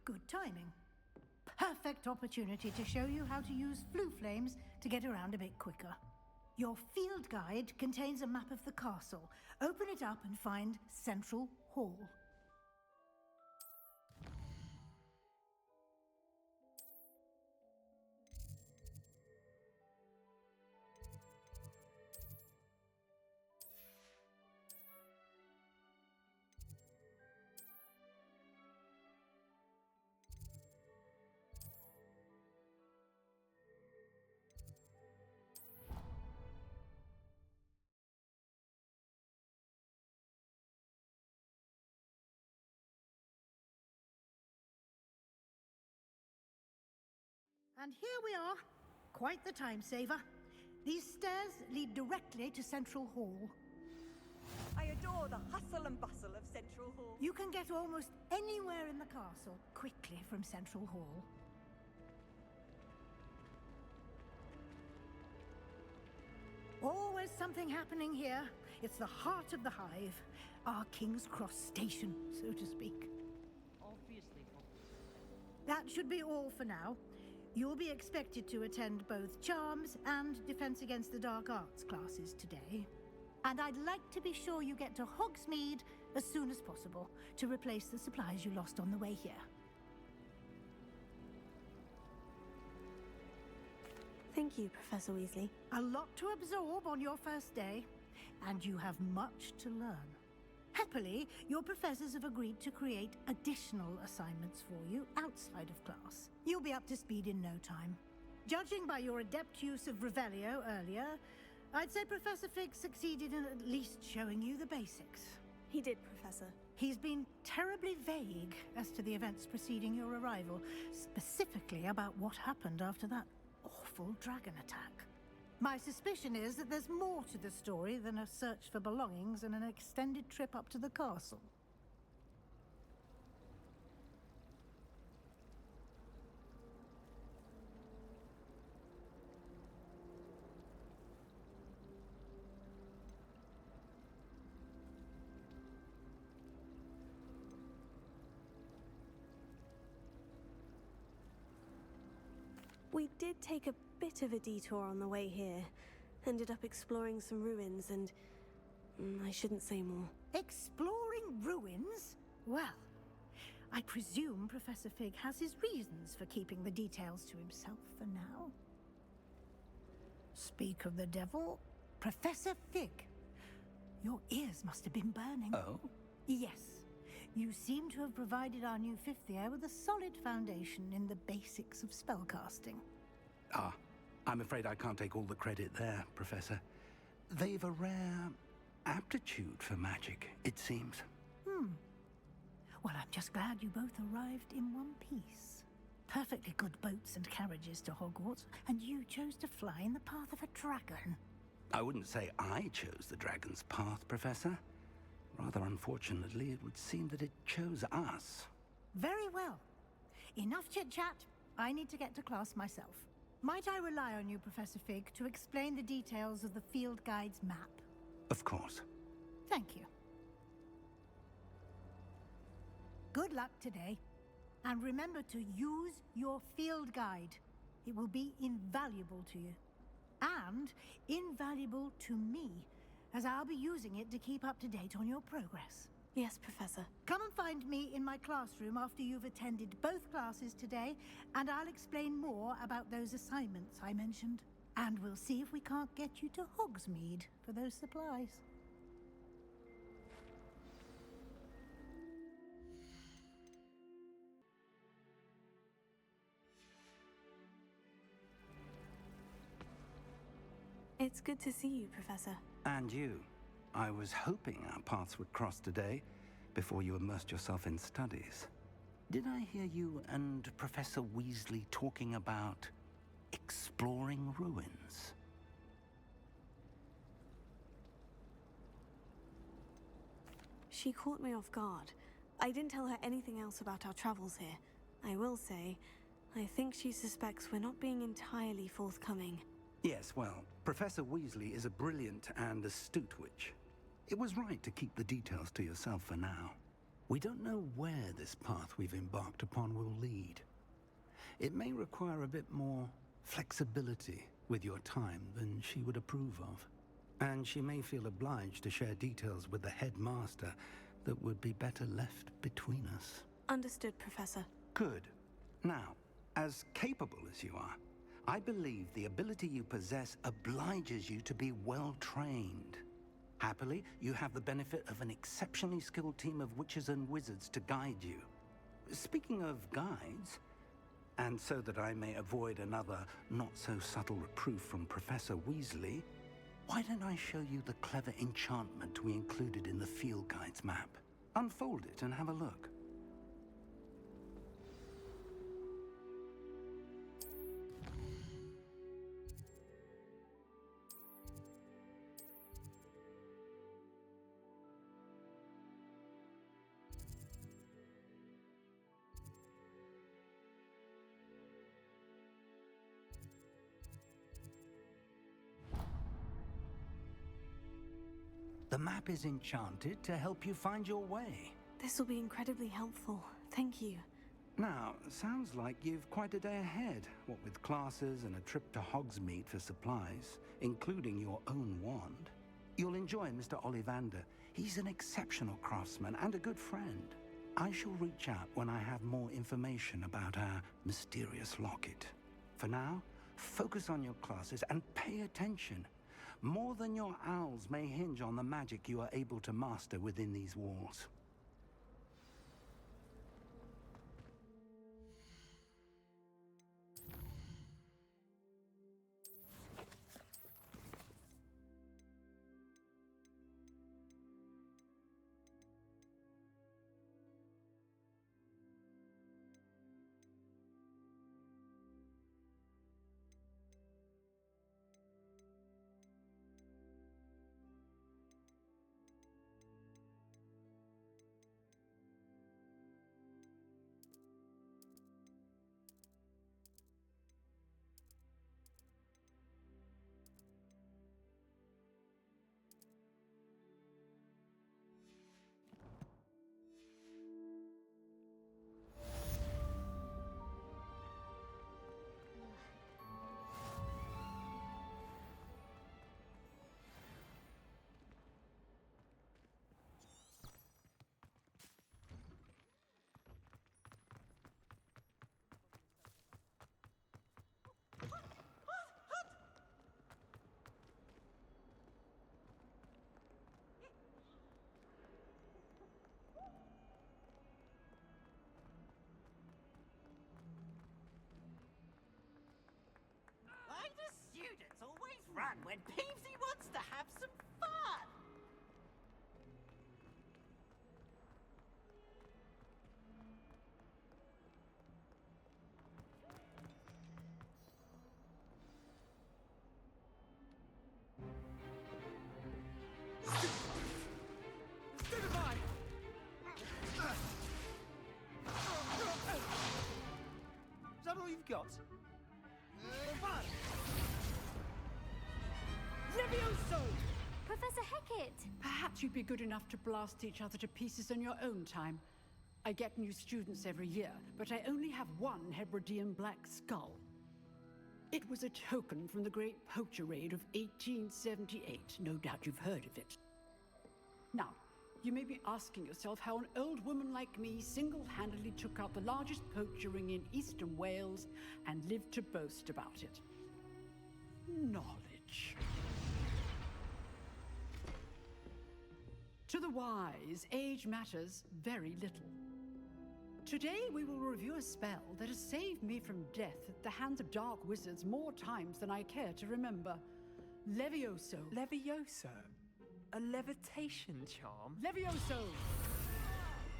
Good timing. Perfect opportunity to show you how to use flue flames to get around a bit quicker. Your field guide contains a map of the castle. Open it up and find Central Hall. And here we are. Quite the time saver. These stairs lead directly to Central Hall. I adore the hustle and bustle of Central Hall. You can get almost anywhere in the castle quickly from Central Hall. Always something happening here. It's the heart of the hive. Our King's Cross station, so to speak. Obviously. That should be all for now. You'll be expected to attend both Charms and Defense Against the Dark Arts classes today. And I'd like to be sure you get to Hogsmeade as soon as possible to replace the supplies you lost on the way here. Thank you, Professor Weasley. A lot to absorb on your first day, and you have much to learn. Happily, your professors have agreed to create additional assignments for you outside of class. You'll be up to speed in no time. Judging by your adept use of Revelio earlier, I'd say Professor Fig succeeded in at least showing you the basics. He did, Professor. He's been terribly vague as to the events preceding your arrival, specifically about what happened after that awful dragon attack. My suspicion is that there's more to the story than a search for belongings and an extended trip up to the castle. We did take a bit of a detour on the way here. Ended up exploring some ruins and... I shouldn't say more. Exploring ruins? Well, I presume Professor Fig has his reasons for keeping the details to himself for now. Speak of the devil, Professor Fig. Your ears must have been burning. Oh? Yes. You seem to have provided our new fifth year with a solid foundation in the basics of spellcasting. Ah, I'm afraid I can't take all the credit there, Professor. They've a rare aptitude for magic, it seems. Well, I'm just glad you both arrived in one piece. Perfectly good boats and carriages to Hogwarts, and you chose to fly in the path of a dragon. I wouldn't say I chose the dragon's path, Professor. Rather unfortunately, it would seem that it chose us. Very well. Enough chit-chat. I need to get to class myself. Might I rely on you, Professor Fig, to explain the details of the field guide's map? Of course. Thank you. Good luck today. And remember to use your field guide. It will be invaluable to you. And invaluable to me, as I'll be using it to keep up to date on your progress. Yes, Professor. Come and find me in my classroom after you've attended both classes today, and I'll explain more about those assignments I mentioned. And we'll see if we can't get you to Hogsmeade for those supplies. It's good to see you, Professor. And you. I was hoping our paths would cross today, before you immersed yourself in studies. Did I hear you and Professor Weasley talking about exploring ruins? She caught me off guard. I didn't tell her anything else about our travels here. I will say, I think she suspects we're not being entirely forthcoming. Yes, well, Professor Weasley is a brilliant and astute witch. It was right to keep the details to yourself for now. We don't know where this path we've embarked upon will lead. It may require a bit more flexibility with your time than she would approve of. And she may feel obliged to share details with the headmaster that would be better left between us. Understood, Professor. Good. Now, as capable as you are, I believe the ability you possess obliges you to be well trained. Happily, you have the benefit of an exceptionally skilled team of witches and wizards to guide you. Speaking of guides, and so that I may avoid another not-so-subtle reproof from Professor Weasley, why don't I show you the clever enchantment we included in the field guide's map? Unfold it and have a look. The map is enchanted to help you find your way. This will be incredibly helpful. Thank you. Now, sounds like you've quite a day ahead, what with classes and a trip to Hogsmeade for supplies, including your own wand. You'll enjoy Mr. Ollivander. He's an exceptional craftsman and a good friend. I shall reach out when I have more information about our mysterious locket. For now, focus on your classes and pay attention. More than your owls may hinge on the magic you are able to master within these walls. Why do students always run when Peevesy wants to have some fun? Is that all you've you've got. Levioso! Professor Hecat! Perhaps you'd be good enough to blast each other to pieces in your own time. I get new students every year, but I only have one Hebridean black skull. It was a token from the Great Poacher Raid of 1878. No doubt you've heard of it. Now, you may be asking yourself how an old woman like me single-handedly took out the largest poacher ring in eastern Wales and lived to boast about it. Knowledge. To the wise, age matters very little. Today we will review a spell that has saved me from death at the hands of dark wizards more times than I care to remember. Levioso. Levioso? A levitation charm? Levioso!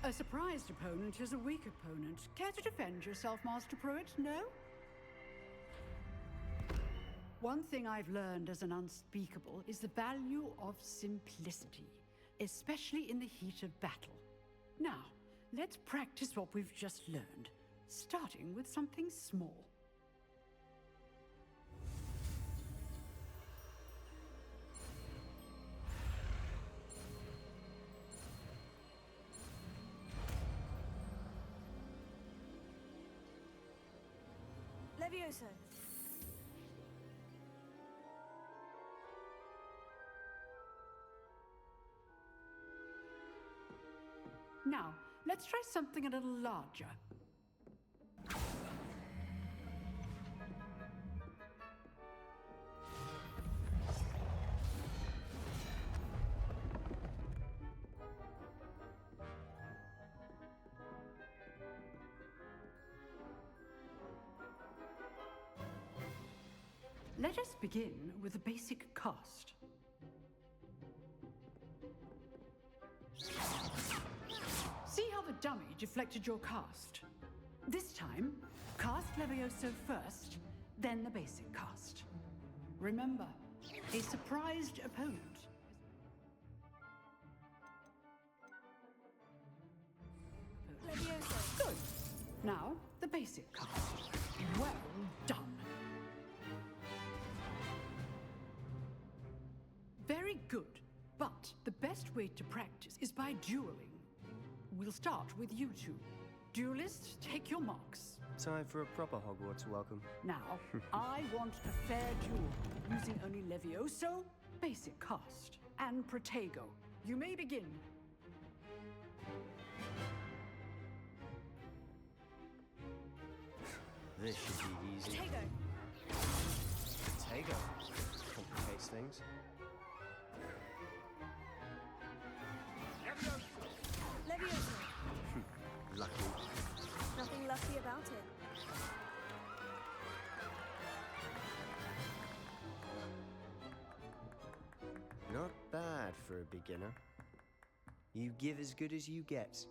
A surprised opponent is a weak opponent. Care to defend yourself, Master Pruitt? No? One thing I've learned as an unspeakable is the value of simplicity, especially in the heat of battle. Now, let's practice what we've just learned, starting with something small. Levioso. Now, let's try something a little larger. Let us begin with a basic cast. See how the dummy deflected your cast? This time, cast Levioso first, then the basic cast. Remember, a surprised opponent. Levioso. Good. Now, the basic cast. Well done. Very good. But the best way to practice is by dueling. We'll start with you two. Duelists, take your marks. Time for a proper Hogwarts welcome. Now, I want a fair duel, using only Levioso, basic cast, and Protego. You may begin. This should be easy. Protego. Protego. Complicates things. Levioso. Lucky. Nothing lucky about it. Not bad for a beginner. You give as good as you get.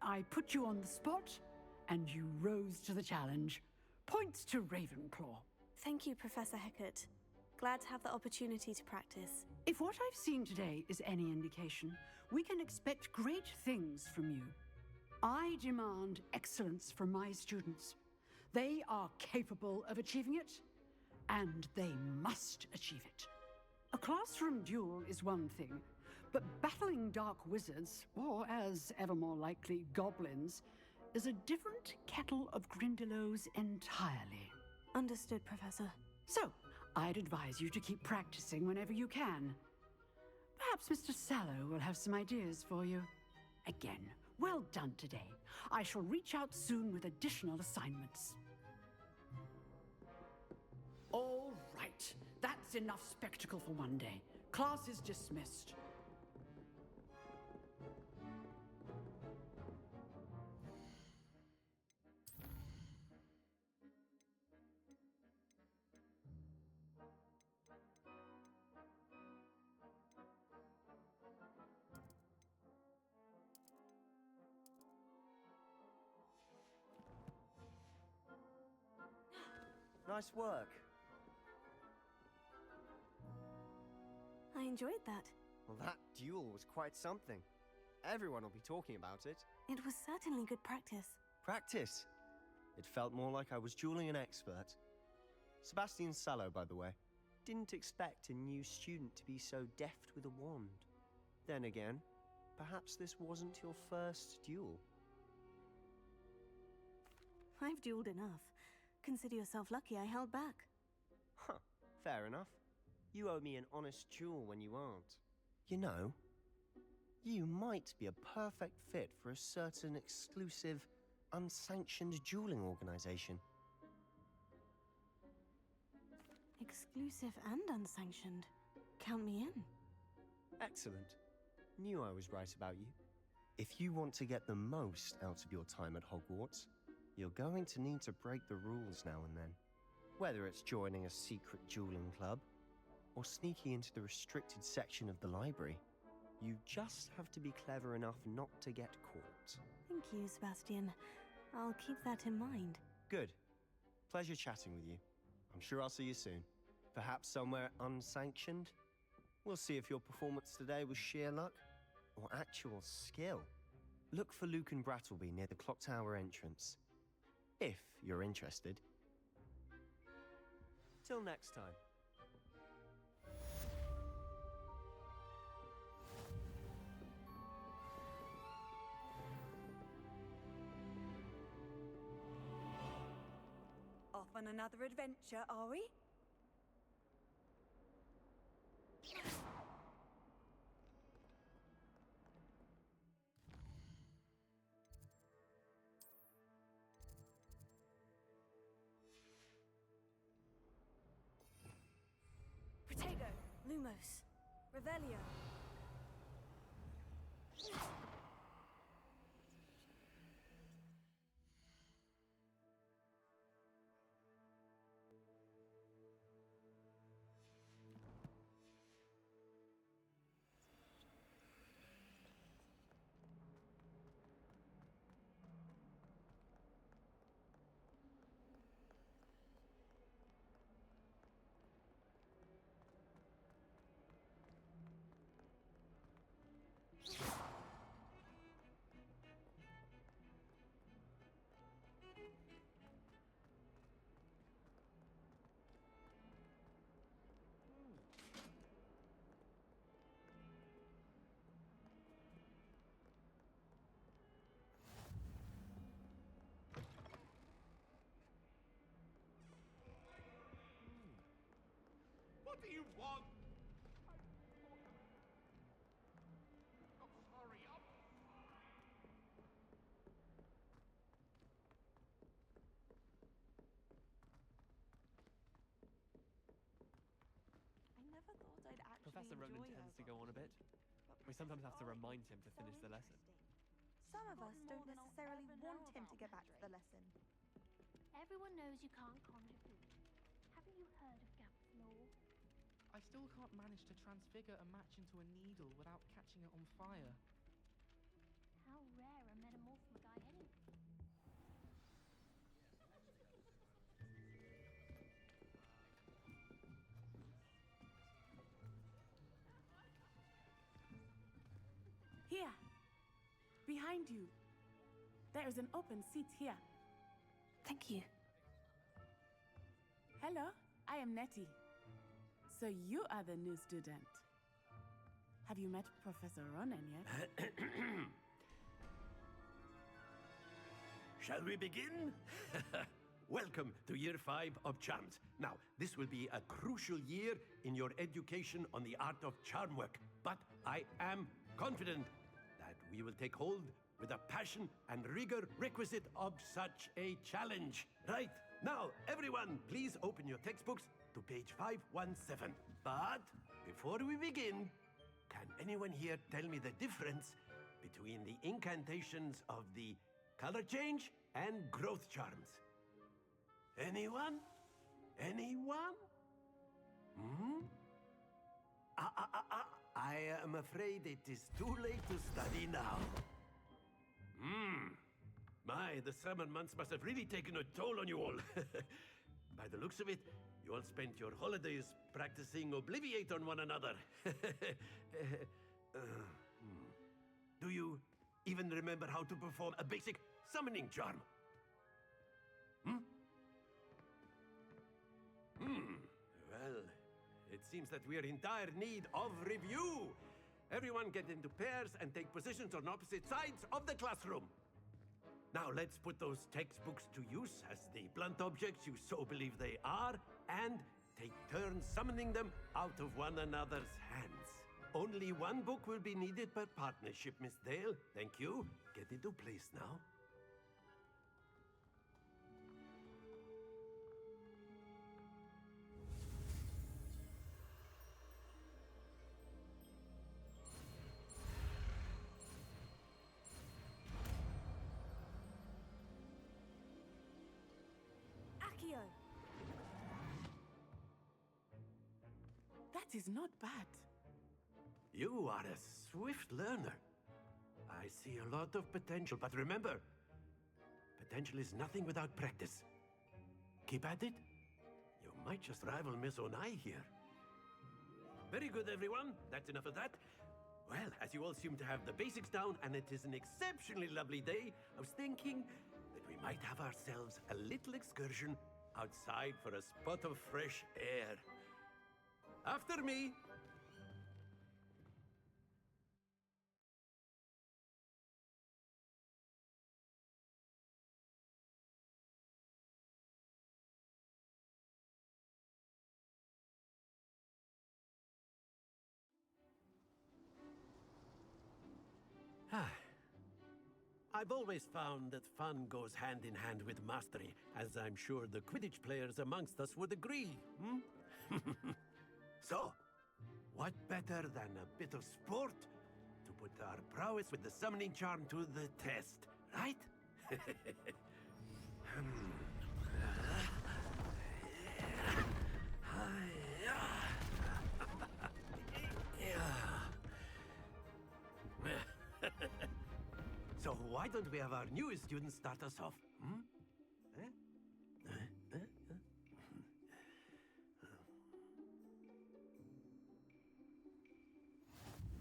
I put you on the spot, and you rose to the challenge. Points to Ravenclaw. Thank you, Professor Hecat. Glad to have the opportunity to practice. If what I've seen today is any indication, we can expect great things from you. I demand excellence from my students. They are capable of achieving it, and they must achieve it. A classroom duel is one thing, but battling dark wizards, or as ever more likely, goblins, is a different kettle of Grindylows entirely. Understood, Professor. So, I'd advise you to keep practicing whenever you can. Perhaps Mr. Sallow will have some ideas for you. Again, well done today. I shall reach out soon with additional assignments. All right, that's enough spectacle for one day. Class is dismissed. Nice work. I enjoyed that. Well, that duel was quite something. Everyone will be talking about it. It was certainly good practice. Practice? It felt more like I was dueling an expert. Sebastian Sallow, by the way. Didn't expect a new student to be so deft with a wand. Then again, perhaps this wasn't your first duel. I've dueled enough. Consider yourself lucky I held back. Huh, fair enough. You owe me an honest duel when you aren't. You know, you might be a perfect fit for a certain exclusive, unsanctioned dueling organization. Exclusive and unsanctioned. Count me in. Excellent. Knew I was right about you. If you want to get the most out of your time at Hogwarts, you're going to need to break the rules now and then. Whether it's joining a secret dueling club, or sneaking into the restricted section of the library, you just have to be clever enough not to get caught. Thank you, Sebastian. I'll keep that in mind. Good. Pleasure chatting with you. I'm sure I'll see you soon. Perhaps somewhere unsanctioned? We'll see if your performance today was sheer luck or actual skill. Look for Luke and Brattleby near the clock tower entrance. If you're interested. Till next time. Off on another adventure, are we? Protego! Lumos! Revelio! What do you want? Oh, hurry up. I never thought I'd actually Professor Ronan enjoy tends to Hogwarts. go on a bit. We sometimes have to remind him to finish the lesson. Some of us don't necessarily want him to get back to the lesson. Everyone knows you can't conjure food. Haven't you heard of Gab's law? I still can't manage to transfigure a match into a needle without catching it on fire. How rare a metamorphic guy anyway. Here, behind you. There is an open seat here. Thank you. Hello, I am Nettie. So you are the new student. Have you met Professor Ronan yet? Shall we begin? Welcome to Year 5 of Charms. Now, this will be a crucial year in your education on the art of charm work, but I am confident that we will take hold with the passion and rigor requisite of such a challenge. Right, now, everyone, please open your textbooks to page 517. But before we begin, can anyone here tell me the difference between the incantations of the color change and growth charms? Anyone? Anyone? Hmm? I am afraid it is too late to study now. My, the summer months must have really taken a toll on you all. By the looks of it, you all spent your holidays practicing Obliviate on one another. Do you even remember how to perform a basic summoning charm? Well, it seems that we are in dire need of review. Everyone get into pairs and take positions on opposite sides of the classroom. Now let's put those textbooks to use as the blunt objects you so believe they are, and take turns summoning them out of one another's hands. Only one book will be needed per partnership, Miss Dale. Thank you. Get into place now. Accio! That is not bad. You are a swift learner. I see a lot of potential, but remember, potential is nothing without practice. Keep at it. You might just rival Miss Onai here. Very good, everyone. That's enough of that. Well, as you all seem to have the basics down, and it is an exceptionally lovely day, I was thinking that we might have ourselves a little excursion outside for a spot of fresh air. After me. I've always found that fun goes hand in hand with mastery, as I'm sure the Quidditch players amongst us would agree. So, what better than a bit of sport to put our prowess with the summoning charm to the test, right? So why don't we have our newest student start us off?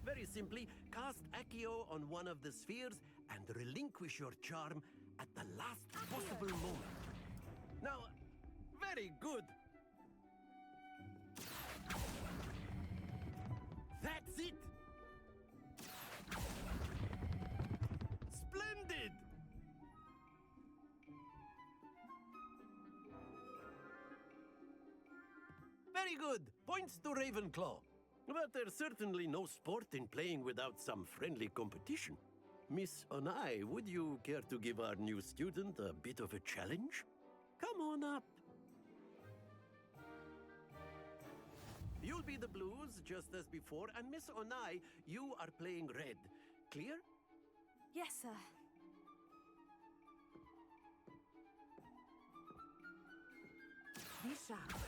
Very simply, cast Accio on one of the spheres and relinquish your charm at the last possible moment. Now, very good. That's it. Splendid! Very good. Points to Ravenclaw. But there's certainly no sport in playing without some friendly competition. Miss Onai, would you care to give our new student a bit of a challenge? Come on up. You'll be the blues, just as before, and Miss Onai, you are playing red. Clear? Yes, sir. Be sharp.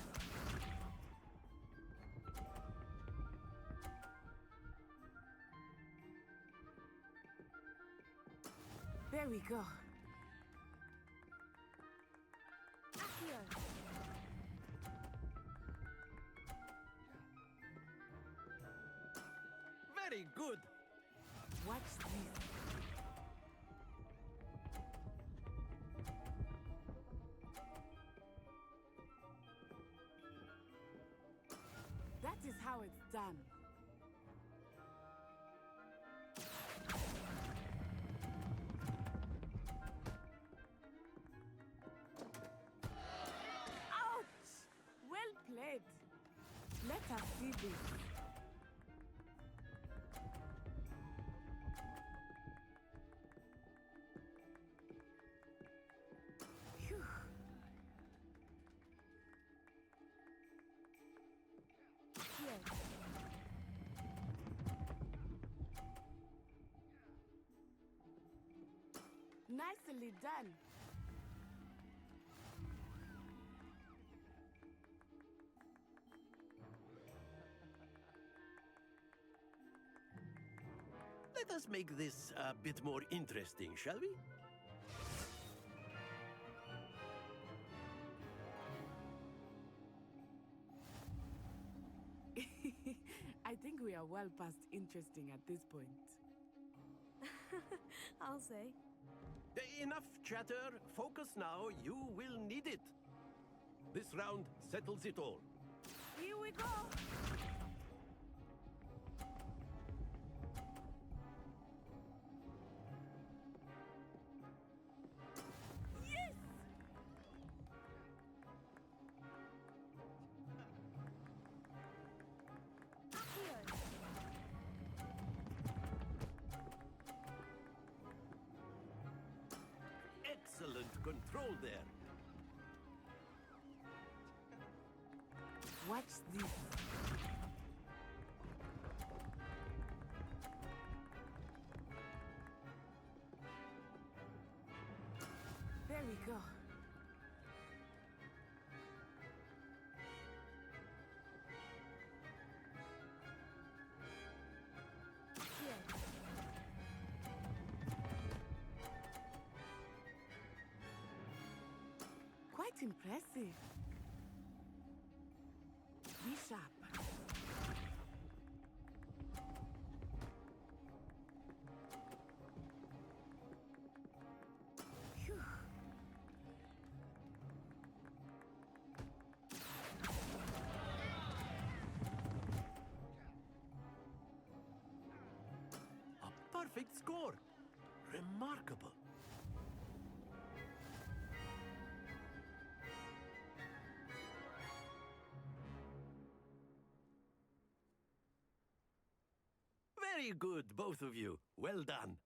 There we go. Accio! Very good. Watch this. That is how it's done. Ouch! Well played. Let us see this. Phew. Accio! Nicely done. Let us make this a bit more interesting, shall we? I think we we are well past interesting at this point. I'll say. Enough chatter. Focus now. You will need it. This round settles it all. Here we go! Yes! Excellent control there. Watch this. There we go. Quite impressive. Be sharp. Phew. A perfect score. Remarkable. Very good, both of you. Well done.